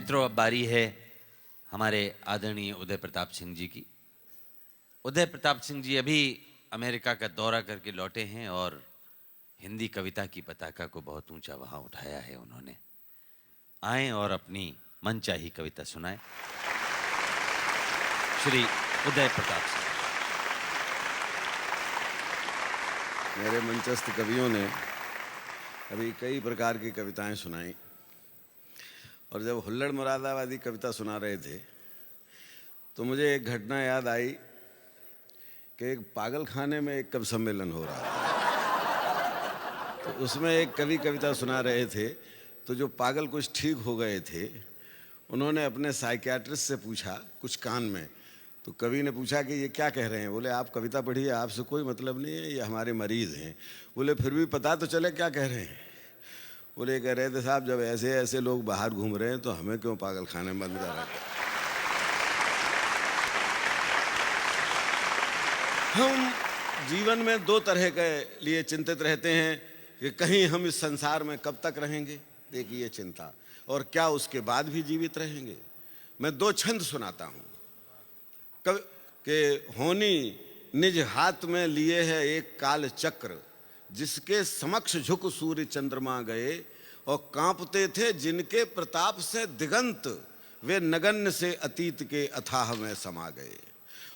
मित्रों, अब बारी है हमारे आदरणीय उदय प्रताप सिंह जी की। उदय प्रताप सिंह जी अभी अमेरिका का दौरा करके लौटे हैं और हिंदी कविता की पताका को बहुत ऊंचा वहां उठाया है उन्होंने। आए और अपनी मनचाही कविता सुनाएं। श्री उदय प्रताप सिंह। मेरे मंचस्थ कवियों ने अभी कई प्रकार की कविताएं सुनाई और जब हुल्लड़ मुरादाबादी कविता सुना रहे थे तो मुझे एक घटना याद आई कि एक पागल खाने में एक कवि सम्मेलन हो रहा था। तो उसमें एक कवि कविता सुना रहे थे, तो जो पागल कुछ ठीक हो गए थे उन्होंने अपने साइकियाट्रिस्ट से पूछा कुछ कान में। तो कवि ने पूछा कि ये क्या कह रहे हैं। बोले आप कविता पढ़िए, आपसे कोई मतलब नहीं है, ये हमारे मरीज हैं। बोले फिर भी पता तो चले क्या कह रहे हैं। बोले कह रहे थे साहब, जब ऐसे ऐसे लोग बाहर घूम रहे हैं तो हमें क्यों पागल खाने में बंद कर रहे हैं। हम जीवन में दो तरह के लिए चिंतित रहते हैं कि कहीं हम इस संसार में कब तक रहेंगे, देखिए चिंता, और क्या उसके बाद भी जीवित रहेंगे। मैं दो छंद सुनाता हूँ। के होनी निज हाथ में लिए है एक काल चक्र, जिसके समक्ष झुक सूर्य चंद्रमा गए, और कांपते थे जिनके प्रताप से दिगंत, वे नगण्य से अतीत के अथाह में समा गए।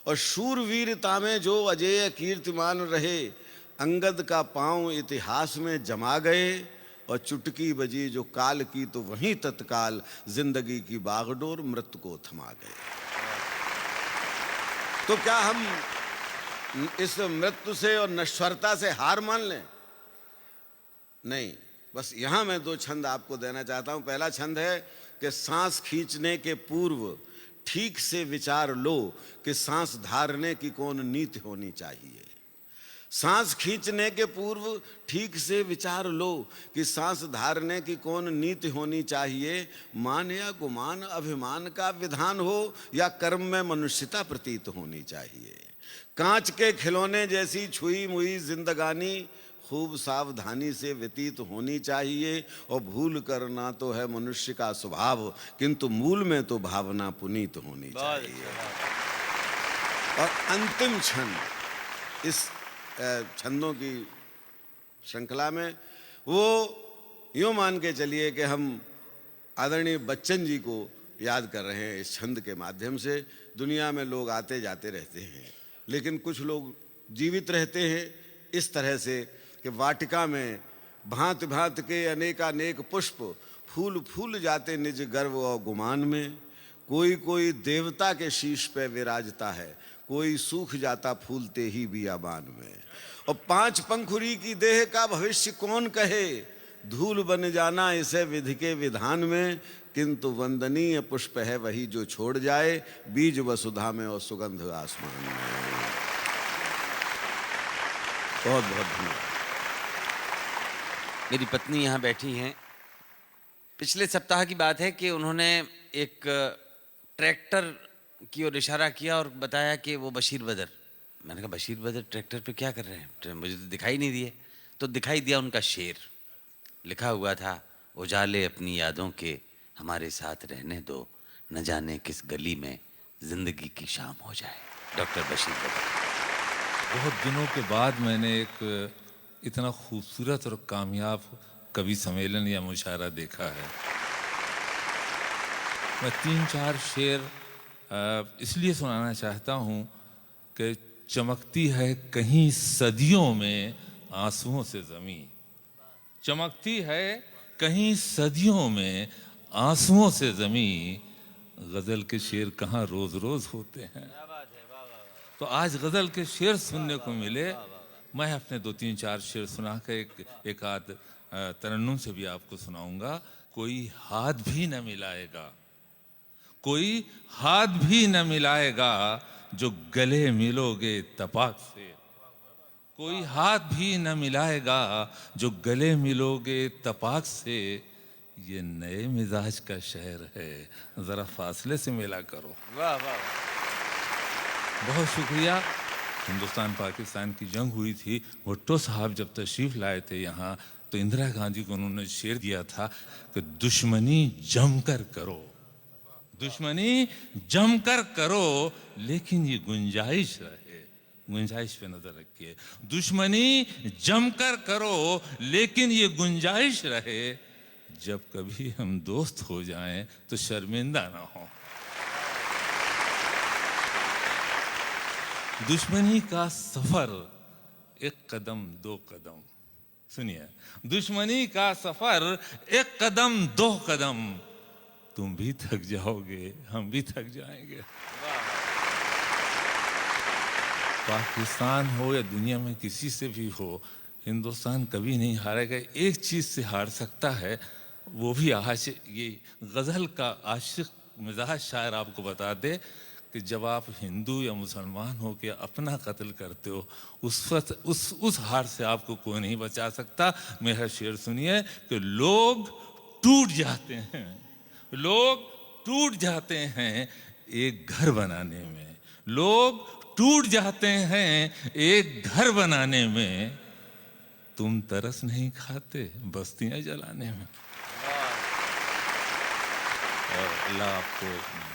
और शूरवीरता में जो अजेय कीर्तिमान रहे, अंगद का पांव इतिहास में जमा गए, और चुटकी बजी जो काल की तो वहीं तत्काल जिंदगी की बागडोर मृत्यु को थमा गए। तो क्या हम इस मृत्यु से और नश्वरता से हार मान लें? नहीं। बस यहां मैं दो छंद आपको देना चाहता हूं। पहला छंद है कि सांस खींचने के पूर्व ठीक से विचार लो कि सांस धारने की कौन नीति होनी चाहिए। सांस खींचने के पूर्व ठीक से विचार लो कि सांस धारने की कौन नीति होनी चाहिए। मान या गुमान अभिमान का विधान हो, या कर्म में मनुष्यता प्रतीत होनी चाहिए। कांच के खिलौने जैसी छुई मुई जिंदगानी खूब सावधानी से व्यतीत होनी चाहिए। और भूल करना तो है मनुष्य का स्वभाव, किंतु मूल में तो भावना पुनीत होनी चाहिए। और अंतिम छंद इस छंदों की श्रृंखला में, वो यूँ मान के चलिए कि हम आदरणीय बच्चन जी को याद कर रहे हैं इस छंद के माध्यम से। दुनिया में लोग आते जाते रहते हैं, लेकिन कुछ लोग जीवित रहते हैं इस तरह से कि वाटिका में भांति भांति के अनेकानेक पुष्प फूल फूल जाते निज गर्व और गुमान में। कोई कोई देवता के शीश पे विराजता है, कोई सूख जाता फूलते ही बियाबान में। और पांच पंखुड़ी की देह का भविष्य कौन कहे, धूल बन जाना इसे विधि के विधान में। किंतु वंदनीय पुष्प है वही जो छोड़ जाए, बीज वसुधा में और सुगंध आसमान में। बहुत बहुत धन्यवाद। मेरी पत्नी यहाँ बैठी हैं। पिछले सप्ताह की बात है कि उन्होंने एक ट्रैक्टर की ओर इशारा किया और बताया कि वो बशीर बदर। मैंने कहा बशीर बदर ट्रैक्टर पे क्या कर रहे हैं, मुझे तो दिखाई नहीं दिए। तो दिखाई दिया उनका शेर, लिखा हुआ था, उजाले अपनी यादों के हमारे साथ रहने दो, न जाने किस गली में जिंदगी की शाम हो जाए। डॉक्टर बशीर बदर। बहुत दिनों के बाद मैंने एक इतना खूबसूरत और कामयाब कवि सम्मेलन या मुशायरा देखा है। मैं 3-4 शेर इसलिए सुनाना चाहता हूँ कि चमकती है कहीं सदियों में आंसुओं से ज़मीं, चमकती है कहीं सदियों में आंसुओं से ज़मीं, गज़ल के शेर कहाँ रोज़ रोज़ होते हैं। तो आज गज़ल के शेर सुनने को मिले। मैं अपने 2-3-4 शेर सुना के एक आध तरन्नुम से भी आपको सुनाऊंगा। कोई हाथ भी न मिलाएगा, कोई हाथ भी न मिलाएगा जो गले मिलोगे तपाक से। कोई हाथ भी न मिलाएगा जो गले मिलोगे तपाक से। ये नए मिजाज का शहर है, जरा फासले से मिला करो। वाह वाह। बहुत शुक्रिया। हिंदुस्तान पाकिस्तान की जंग हुई थी, भुट्टो साहब जब तशरीफ़ लाए थे यहाँ, तो इंदिरा गांधी को उन्होंने शेर दिया था कि दुश्मनी जमकर करो, दुश्मनी जमकर करो, लेकिन ये गुंजाइश रहे, गुंजाइश पे नजर रखिए। दुश्मनी जमकर करो, लेकिन ये गुंजाइश रहे, जब कभी हम दोस्त हो जाएं तो शर्मिंदा ना हो। दुश्मनी का सफर एक कदम दो कदम, सुनिए, दुश्मनी का सफर एक कदम दो कदम, तुम भी थक जाओगे, हम भी थक जाएंगे। पाकिस्तान हो या दुनिया में किसी से भी हो, हिंदुस्तान कभी नहीं हारेगा। एक चीज से हार सकता है, वो भी आशिक, ये गजल का आशिक मिजाज शायर आपको बता दे कि जब आप हिंदू या मुसलमान हो के अपना कत्ल करते हो, उस वक्त उस हार से आपको कोई नहीं बचा सकता। मेरा शेर सुनिए कि लोग टूट जाते हैं, लोग टूट जाते हैं एक घर बनाने में, लोग टूट जाते हैं एक घर बनाने में, तुम तरस नहीं खाते बस्तियां जलाने में। और अल्लाह आपको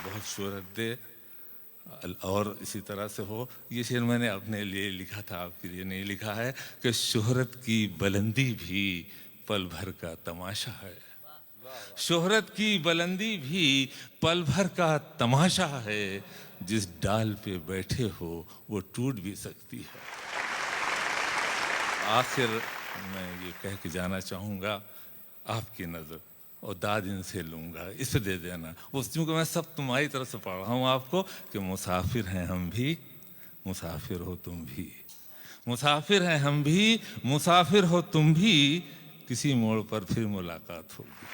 बहुत शोहरत दे और इसी तरह से हो। ये शेर मैंने अपने लिए लिखा था, आपके लिए नहीं लिखा है, कि शोहरत की बुलंदी भी पल भर का तमाशा है, शोहरत की बुलंदी भी पल भर का तमाशा है, जिस डाल पे बैठे हो वो टूट भी सकती है। आखिर मैं ये कह के जाना चाहूँगा, आपकी नज़र और दाद इनसे लूँगा, इसे दे देना। उस क्योंकि मैं सब तुम्हारी तरफ से पढ़ रहा हूँ आपको कि मुसाफिर हैं हम भी, मुसाफिर हो तुम भी, मुसाफिर हैं हम भी, मुसाफिर हो तुम भी, किसी मोड़ पर फिर मुलाकात होगी।